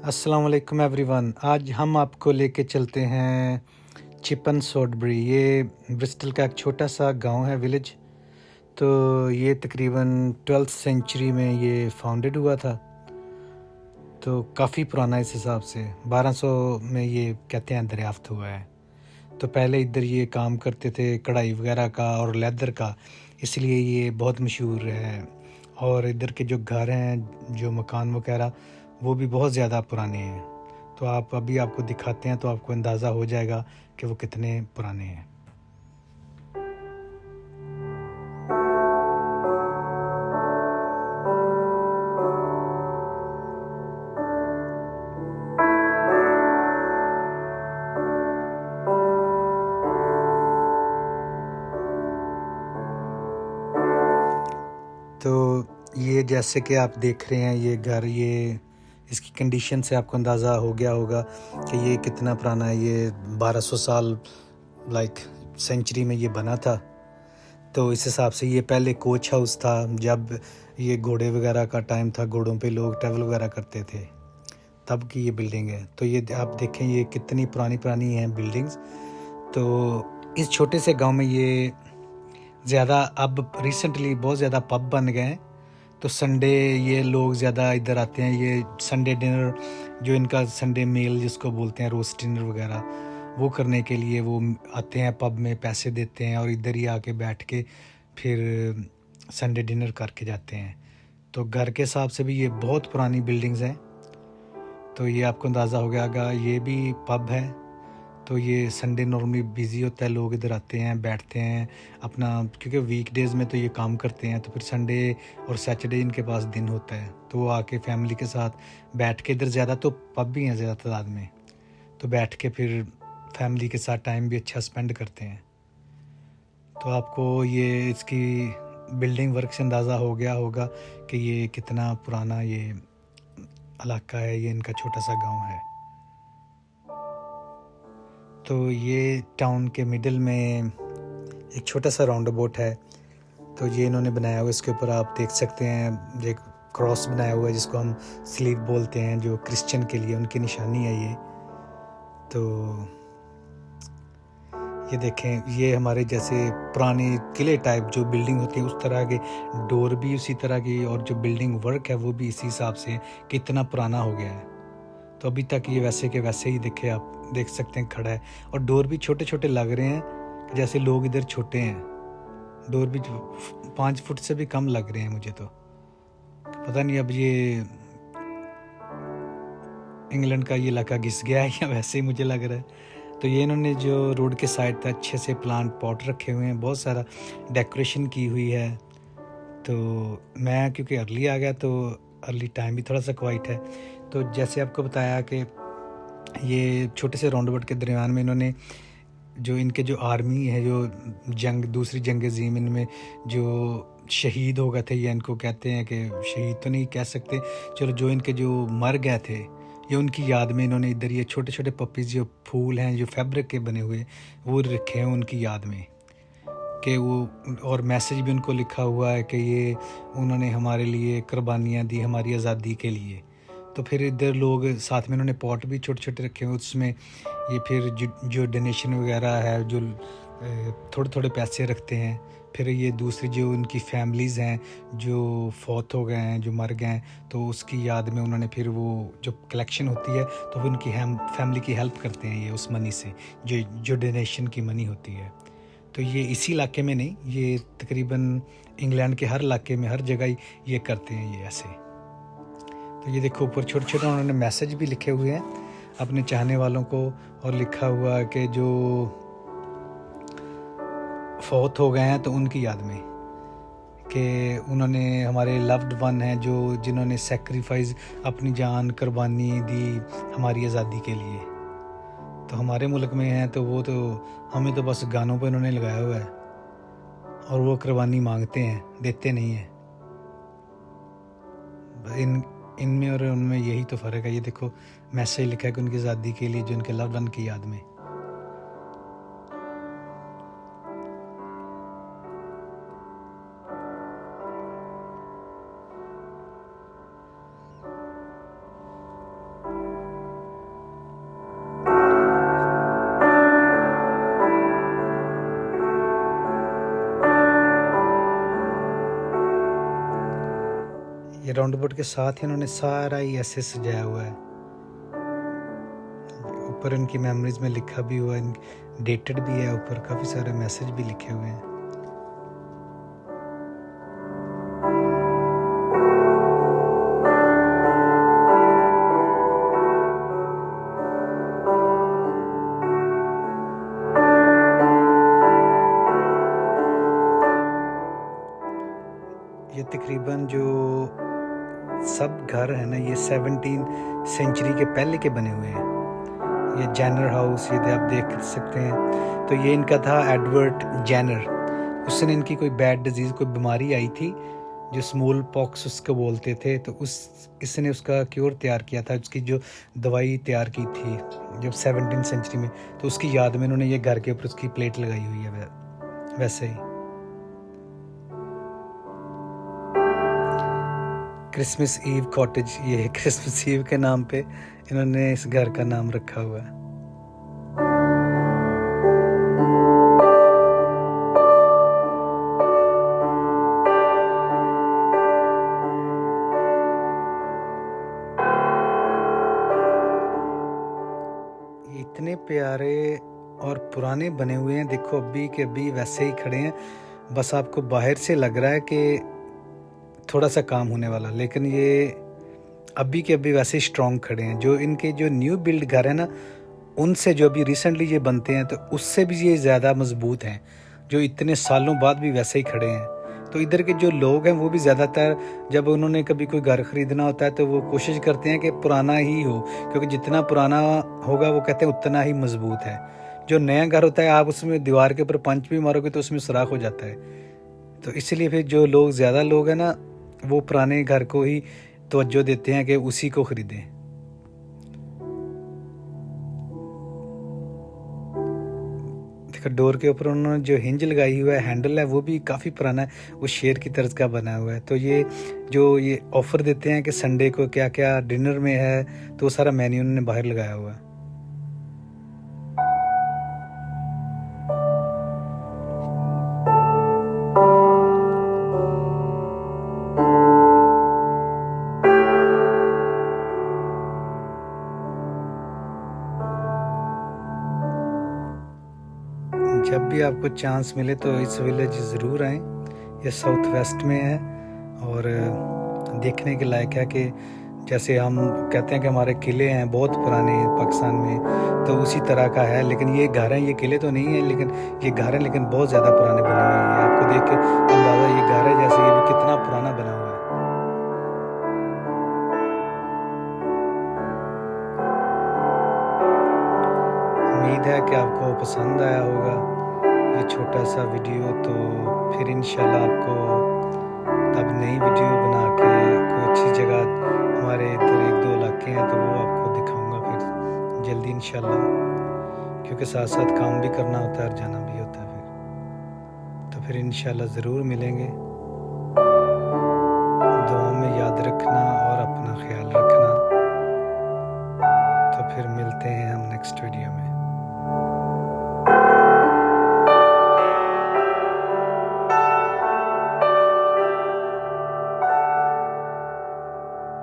अस्सलाम वालेकुम एवरीवन। आज हम आपको लेके चलते हैं चिपन सॉडबरी। ये ब्रिस्टल का एक छोटा सा गांव है, विलेज। तो ये तकरीबन 12th सेंचुरी में ये फाउंडेड हुआ था, तो काफ़ी पुराना इस हिसाब से 1200 में ये कहते हैं दरियाफ्त हुआ है। तो पहले इधर ये काम करते थे कढ़ाई वगैरह का और लेदर का, इसलिए ये बहुत मशहूर है। और इधर के जो घर हैं, जो मकान वगैरह, वो भी बहुत ज़्यादा पुराने हैं। तो आप अभी आपको दिखाते हैं तो आपको अंदाज़ा हो जाएगा कि वो कितने पुराने हैं। तो ये जैसे कि आप देख रहे हैं ये घर, ये इसकी कंडीशन से आपको अंदाज़ा हो गया होगा कि ये कितना पुराना है। ये 1200 साल लाइक सेंचुरी में ये बना था। तो इस हिसाब से ये पहले कोच हाउस था, जब ये घोड़े वगैरह का टाइम था, घोड़ों पे लोग ट्रैवल वगैरह करते थे, तब की ये बिल्डिंग है। तो ये आप देखें ये कितनी पुरानी पुरानी हैं बिल्डिंग्स। तो इस छोटे से गांव में ये ज़्यादा अब रिसेंटली बहुत ज़्यादा पब बन गए हैं। तो संडे ये लोग ज़्यादा इधर आते हैं। ये संडे डिनर, जो इनका संडे मील जिसको बोलते हैं, रोस्ट डिनर वगैरह, वो करने के लिए वो आते हैं पब में, पैसे देते हैं और इधर ही आके बैठ के फिर संडे डिनर करके जाते हैं। तो घर के हिसाब से भी ये बहुत पुरानी बिल्डिंग्स हैं। तो ये आपको अंदाज़ा हो गया होगा, ये भी पब है। तो ये संडे नॉर्मली बिज़ी होता है, लोग इधर आते हैं, बैठते हैं अपना, क्योंकि वीकडेज़ में तो ये काम करते हैं, तो फिर संडे और सैटरडे इनके पास दिन होता है, तो वो आके फैमिली के साथ बैठ के, इधर ज़्यादा तो पब भी हैं ज़्यादा तादाद में, तो बैठ के फिर फैमिली के साथ टाइम भी अच्छा स्पेंड करते हैं। तो आपको ये इसकी बिल्डिंग वर्क से अंदाज़ा हो गया होगा कि ये कितना पुराना ये इलाका है, ये इनका छोटा सा गाँव है। तो ये टाउन के मिडिल में एक छोटा सा राउंड अबाउट है। तो ये इन्होंने बनाया हुआ, इसके ऊपर आप देख सकते हैं एक क्रॉस बनाया हुआ है, जिसको हम स्लीव बोलते हैं, जो क्रिश्चियन के लिए उनकी निशानी है ये। तो ये देखें, ये हमारे जैसे पुराने किले टाइप जो बिल्डिंग होती है, उस तरह के डोर भी उसी तरह की, और जो बिल्डिंग वर्क है वो भी इसी हिसाब से कि इतना पुराना हो गया है। तो अभी तक ये वैसे के वैसे ही देखे, आप देख सकते हैं खड़ा है। और डोर भी छोटे छोटे लग रहे हैं, जैसे लोग इधर छोटे हैं। डोर भी 5 फुट से भी कम लग रहे हैं मुझे। तो पता नहीं अब ये इंग्लैंड का ये इलाका घिस गया है या वैसे ही मुझे लग रहा है। तो ये इन्होंने जो रोड के साइड पे अच्छे से प्लांट पॉट रखे हुए हैं, बहुत सारा डेकोरेशन की हुई है। तो मैं क्योंकि अर्ली आ गया, तो अर्ली टाइम भी थोड़ा सा क्वाइट है। तो जैसे आपको बताया कि ये छोटे से राउंड अबाउट के दरमियान में इन्होंने जो इनके जो आर्मी है, जो दूसरी जंग अज़ीम में जो शहीद हो गए थे, या इनको कहते हैं कि शहीद तो नहीं कह सकते, चलो, जो इनके जो मर गए थे, ये उनकी याद में इन्होंने इधर ये छोटे छोटे पपीज़, जो फूल हैं, जो फैब्रिक के बने हुए, वो रखे हैं उनकी याद में, कि वो, और मैसेज भी उनको लिखा हुआ है कि ये उन्होंने हमारे लिए कुर्बानियाँ दी, हमारी आज़ादी के लिए। तो फिर इधर लोग साथ में इन्होंने पॉट भी छोटे छोटे रखे हुए, उसमें ये फिर जो डोनेशन वगैरह है, जो थोड़े थोड़े पैसे रखते हैं। फिर ये दूसरी जो उनकी फैमिलीज़ हैं, जो फौत हो गए हैं, जो मर गए हैं, तो उसकी याद में उन्होंने फिर वो जो कलेक्शन होती है, तो वो उनकी फैमिली की हेल्प करते हैं ये उस मनी से, जो डोनेशन की मनी होती है। तो ये इसी इलाके में नहीं, ये तकरीबन इंग्लैंड के हर इलाके में, हर जगह ही ये करते हैं ये ऐसे। तो ये देखो, ऊपर छोटे छोटे उन्होंने मैसेज भी लिखे हुए हैं अपने चाहने वालों को, और लिखा हुआ कि जो फौत हो गए हैं तो उनकी याद में, कि उन्होंने हमारे लव्ड वन हैं, जो जिन्होंने सेक्रीफाइस, अपनी जान कुर्बानी दी हमारी आज़ादी के लिए। तो हमारे मुल्क में हैं तो वो तो हमें तो बस गानों पे उन्होंने लगाया हुआ है, और वो कुर्बानी मांगते हैं, देते नहीं हैं। इनमें और उनमें यही तो फ़र्क है। ये देखो, मैसेज लिखा है कि उनकी आज़ादी के लिए, जो उनके लव वन की याद में। ये राउंड अबाउट के साथ ही इन्होंने सारा ही ऐसे सजाया हुआ है। ऊपर इनकी मेमोरीज में लिखा भी हुआ है, डेटेड भी है, ऊपर काफ़ी सारे मैसेज भी लिखे हुए हैं। ये तकरीबन जो सब घर है ना, ये 17 सेंचुरी के पहले के बने हुए हैं। ये जैनर हाउस ये आप देख सकते हैं। तो ये इनका था एडवर्ड जैनर। उसने इनकी कोई बैड डिजीज़, कोई बीमारी आई थी जो स्मॉल पॉक्स उसको बोलते थे, तो इसने उसका क्योर तैयार किया था, उसकी जो दवाई तैयार की थी जब 17 सेंचुरी में, तो उसकी याद में इन्होंने ये घर के ऊपर उसकी प्लेट लगाई हुई है। वैसे ही क्रिसमस ईव कॉटेज, ये क्रिसमस ईव के नाम पे इन्होंने इस घर का नाम रखा हुआ है। इतने प्यारे और पुराने बने हुए हैं, देखो अभी के अभी वैसे ही खड़े हैं। बस आपको बाहर से लग रहा है कि थोड़ा सा काम होने वाला, लेकिन ये अभी के अभी वैसे ही स्ट्रॉन्ग खड़े हैं। जो इनके जो न्यू बिल्ड घर है ना, उनसे जो अभी रिसेंटली ये बनते हैं तो उससे भी ये ज़्यादा मजबूत हैं, जो इतने सालों बाद भी वैसे ही खड़े हैं। तो इधर के जो लोग हैं वो भी ज़्यादातर जब उन्होंने कभी कोई घर ख़रीदना होता है तो वो कोशिश करते हैं कि पुराना ही हो, क्योंकि जितना पुराना होगा वो कहते हैं उतना ही मजबूत है। जो नया घर होता है आप उसमें दीवार के ऊपर पंच भी मारोगे तो उसमें सुराख हो जाता है। तो इसलिए फिर जो लोग ज़्यादा लोग हैं ना, वो पुराने घर को ही तवज्जो देते हैं कि उसी को ख़रीदें। देखो डोर के ऊपर उन्होंने जो हिंज लगाई हुआ है, हैंडल है, वो भी काफ़ी पुराना है, वो शेर की तर्ज का बना हुआ है। तो ये जो ये ऑफ़र देते हैं कि संडे को क्या क्या डिनर में है, तो सारा मेन्यू उन्होंने बाहर लगाया हुआ है। जब भी आपको चांस मिले तो इस विलेज ज़रूर आएँ। ये साउथ वेस्ट में है और देखने के लायक है कि जैसे हम कहते हैं कि हमारे किले हैं बहुत पुराने पाकिस्तान में, तो उसी तरह का है। लेकिन ये घर हैं, ये किले तो नहीं हैं, लेकिन ये घर हैं, लेकिन बहुत ज़्यादा पुराने बने हुए हैं। ये आपको देख के अंदाज़ा, ये घर है जैसे ये भी कितना पुराना बना हुआ है। उम्मीद है कि आपको पसंद आया होगा ये छोटा सा वीडियो। तो फिर इंशाल्लाह आपको तब नई वीडियो बना के कोई अच्छी जगह, हमारे इधर 1-2 इलाके हैं तो वो आपको दिखाऊंगा फिर जल्दी इंशाल्लाह, क्योंकि साथ साथ काम भी करना होता है और जाना भी होता है। फिर तो फिर इंशाल्लाह ज़रूर मिलेंगे।